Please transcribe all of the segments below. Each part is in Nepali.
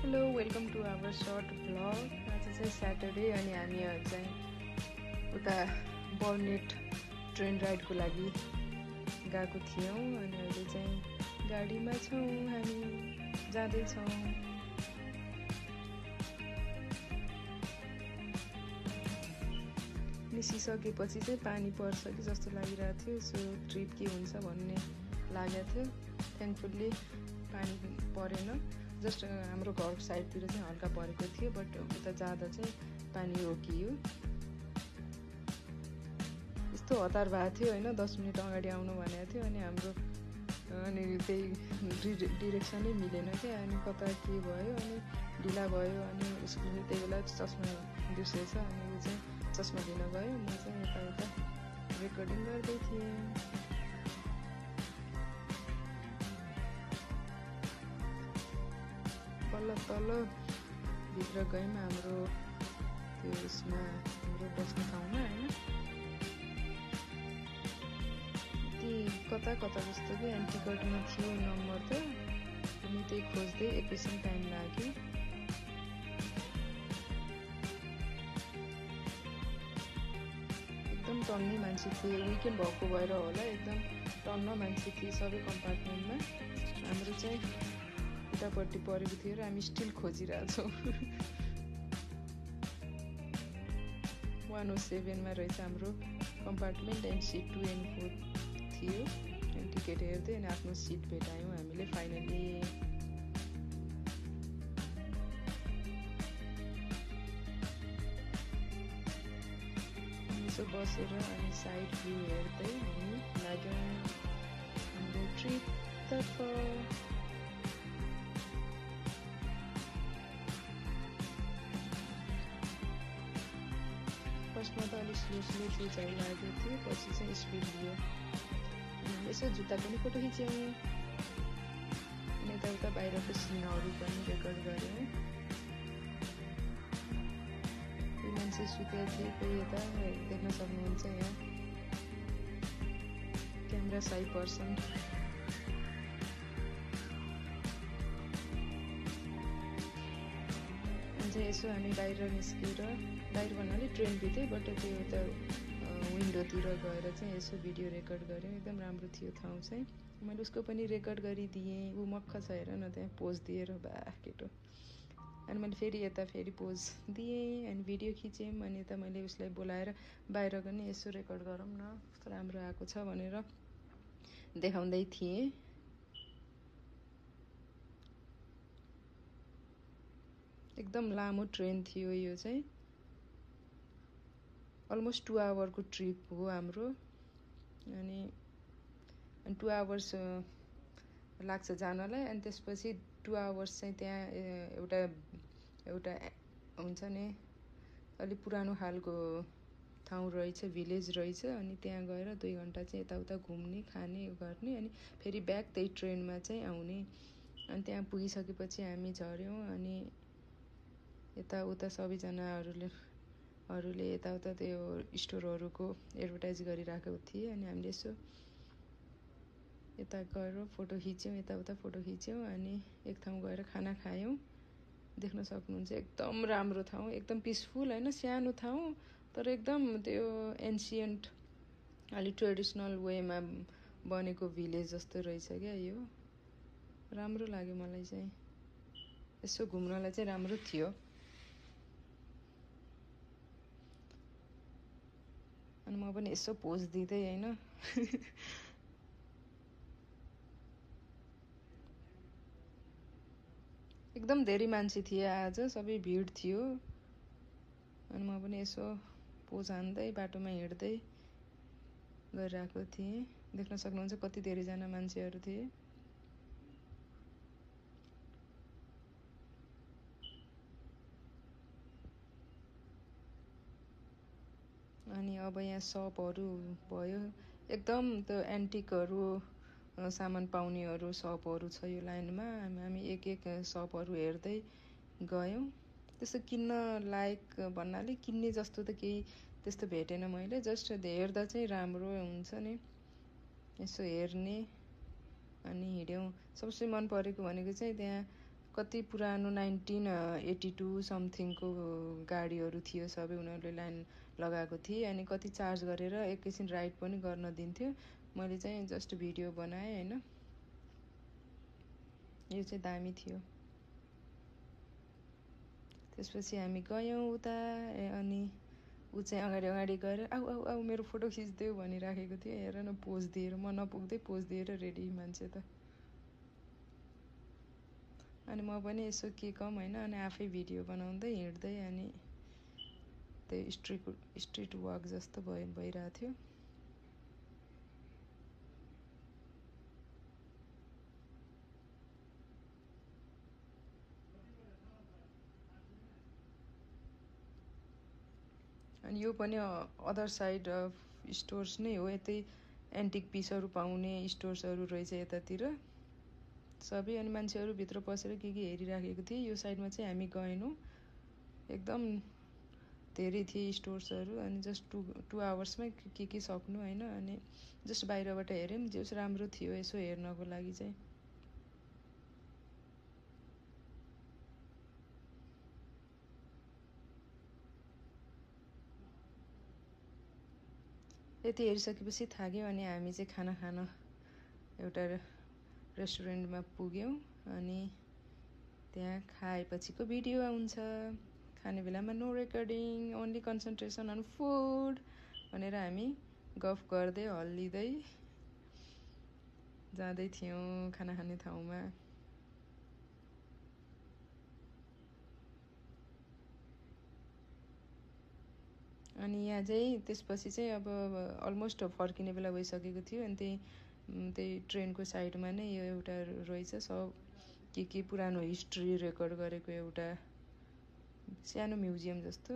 Hello welcome to our short vlog. आज चाहिँ स्याटरडे अनि हामी चाहिँ उता बर्नेट ट्रेन राइडको लागि गएको थियौँ अनि अहिले चाहिँ गाडीमा छौँ, हामी जाँदैछौँ। निस्किसकेपछि चाहिँ पानी पर्छ कि जस्तो लागिरहेको थियो, सो ट्रिप के हुन्छ भन्ने लागेको थियो। थ्याङ्कफुल्ली पानी परेन, जस्ट हाम्रो घर साइडतिर चाहिँ हल्का परेको थियो, बट उता जाँदा चाहिँ पानी रोकियो। यस्तो हतार भएको थियो होइन, 10 मिनट अगाडि आउनु भनेको थियो अनि हाम्रो त्यही डिरेक्सनै मिलेन क्या, अनि कता के भयो अनि ढिला भयो। अनि उसको त्यही बेला चस्मा बिर्सेछ अनि ऊ चाहिँ चस्मा लिन गयो, म चाहिँ यताउता रेकर्डिङ गर्दै थिएँ। तल भित्र गयौँ हाम्रो त्यो उसमा, हाम्रो बस्ने ठाउँमा होइन, ती कता जस्तो कि अनि टिकटमा थियो नम्बर त, अनि त्यही खोज्दै एकैछिन टाइम लाग्यो। एकदम टन्नै मान्छे थिए, विकेन्ड भएको भएर होला, एकदम टन्न मान्छे थिए सबै कम्पार्टमेन्टमा। हाम्रो चाहिँ उतापट्टि परेको थियो र हामी स्टिल खोजिरहेछौँ। 107मा रहेछ हाम्रो कम्पार्टमेन्ट एन्ड सिट 2 and 4 थियो। अनि टिकट हेर्दै अनि आफ्नो सिट भेटायौँ हामीले फाइनली। यसो बसेर अनि साइड भ्यू हेर्दै हामी लाग्यौँ हाम्रो ट्रिपतर्फ। फर्स्टमा त अलिक स्लो त्यो चलिरहेको थियो, पछि चाहिँ स्पिड लियो। यसो जुत्ता पनि फोटो खिच्यौँ अनि यताउता बाहिरको सिनहरू पनि रेकर्ड गऱ्यौँ। कोही मान्छे सुतेको थियो, कोही यता देख्न सक्नुहुन्छ यहाँ क्यामेरा साई पर्सन। चाहिँ यसो हामी बाहिर निस्केर, बाहिर भन्नाले ट्रेनभित्रैबाट त्यो एउटा विन्डोतिर गएर चाहिँ यसो भिडियो रेकर्ड गऱ्यौँ। एकदम राम्रो थियो ठाउँ चाहिँ। मैले उसको पनि रेकर्ड गरिदिएँ, ऊ मक्ख छ हेर न त्यहाँ पोज दिएर, बा केटो। अनि मैले फेरि यता फेरि पोज दिएँ अनि भिडियो खिच्यौँ। अनि यता मैले उसलाई बोलाएर बाहिर पनि यसो रेकर्ड गरौँ न कस्तो राम्रो आएको छ भनेर देखाउँदै थिएँ। एकदम लामो ट्रेन थियो यो चाहिँ, अलमोस्ट 2 आवरको ट्रिप हो हाम्रो। अनि 2 आवर्स लाग्छ जानलाई, अनि त्यसपछि 2 आवर्स चाहिँ त्यहाँ एउटा हुन्छ नि अलिक पुरानो खालको ठाउँ रहेछ, भिलेज रहेछ। अनि त्यहाँ गएर 2 घन्टा चाहिँ यताउता घुम्ने, खाने, गर्ने, अनि फेरि ब्याक त्यही ट्रेनमा चाहिँ आउने। अनि त्यहाँ पुगिसकेपछि हामी झऱ्यौँ अनि यताउता सबैजनाहरूले यताउता त्यो स्टोरहरूको एडभर्टाइज गरिरहेको थिए। अनि हामीले यसो यता गएर फोटो खिच्यौँ, यताउता फोटो खिच्यौँ अनि एक ठाउँ गएर खाना खायौँ। देख्न सक्नुहुन्छ एकदम राम्रो ठाउँ, एकदम पिसफुल होइन, सानो ठाउँ तर एकदम त्यो एन्सियन्ट अलिक ट्रेडिसनल वेमा बनेको भिलेज जस्तो रहेछ क्या यो। राम्रो लाग्यो मलाई चाहिँ, यसो घुम्नलाई चाहिँ राम्रो थियो। अनि म पनि यसो पोज दिँदै होइन एकदम धेरै मान्छे थिए आज, सबै भिड थियो। अनि म पनि यसो पोज हान्दै बाटोमा हिँड्दै गरिरहेको थिएँ। देख्न सक्नुहुन्छ कति धेरैजना मान्छेहरू थिए। अनि अब यहाँ सपहरू भयो, एकदम त्यो एन्टिकहरू सामान पाउनेहरू सपहरू छ यो लाइनमा। हामी एक सपहरू हेर्दै गयौँ। त्यस्तो किन्न लायक भन्नाले किन्ने जस्तो त केही त्यस्तो भेटेन मैले, जस्ट हेर्दा चाहिँ राम्रो हुन्छ नि, यसो हेर्ने अनि हिँड्यौँ। सबसे मन परेको भनेको चाहिँ त्यहाँ कति पुरानो 1982 समथिङको गाडीहरू थियो सबै उनीहरूले लाइन लगाएको थिए अनि कति चार्ज गरेर एकैछिन राइड पनि गर्न दिन्थ्यो। मैले चाहिँ जस्ट भिडियो बनाएँ होइन। यो चाहिँ दामी थियो। त्यसपछि हामी गयौँ उता अनि ऊ चाहिँ अगाडि अगाडि गएर आऊ आऊ आऊ मेरो फोटो खिचिदेऊ भनिराखेको थियो। हेर न पोज दिएर, म नपुग्दै पोज दिएर रेडी मान्छे त। अनि म पनि यसो के कम होइन अनि आफै भिडियो बनाउँदै हिँड्दै अनि त्यही स्ट्रिट वक जस्तो भइरहेको थियो। अनि यो पनि अदर साइड अफ स्टोर्स नै हो। यतै एन्टिक पिसहरू पाउने स्टोर्सहरू रहेछ यतातिर सबै। अनि मान्छेहरू भित्र पसेर के हेरिराखेको थिए। यो साइडमा चाहिँ हामी गएनौँ। एकदम धेरै थिए स्टोर्सहरू अनि जस्ट टु आवर्समै के सक्नु होइन। अनि जस्ट बाहिरबाट हेऱ्यौँ, जस राम्रो थियो यसो हेर्नको लागि चाहिँ। यति हेरिसकेपछि थाक्यो अनि हामी चाहिँ खाना खान एउटा रेस्टुरेन्टमा पुग्यौँ। अनि त्यहाँ खाएपछिको भिडियो आउँछ। खाने बेलामा no recording, only concentration on food भनेर हामी गफ गर्दै हल्लिँदै जाँदै थियौँ खाना खाने ठाउँमा। अनि यहाँ चाहिँ त्यसपछि चाहिँ अब अलमोस्ट फर्किने बेला भइसकेको थियो। अनि त्यही ट्रेनको साइडमा नै यो एउटा रहेछ सब के पुरानो हिस्ट्री रेकर्ड गरेको एउटा सानो म्युजियम जस्तो।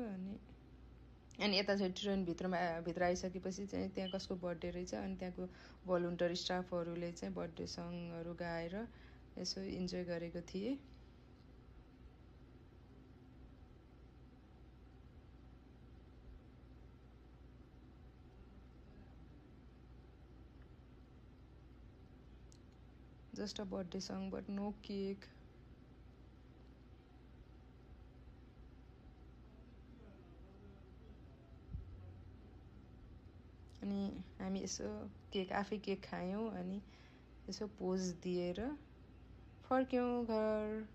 अनि यता चाहिँ भित्र आइसकेपछि चाहिँ त्यहाँ कसको बर्थडे रहेछ। अनि त्यहाँको भलुन्टर स्टाफहरूले चाहिँ बर्थडे सङहरू गाएर यसो इन्जोय गरेको थिए। Just a birthday song but no cake. अनि हामी यसो आफै केक खायौँ अनि यसो पोज दिएर फर्क्यौँ घर।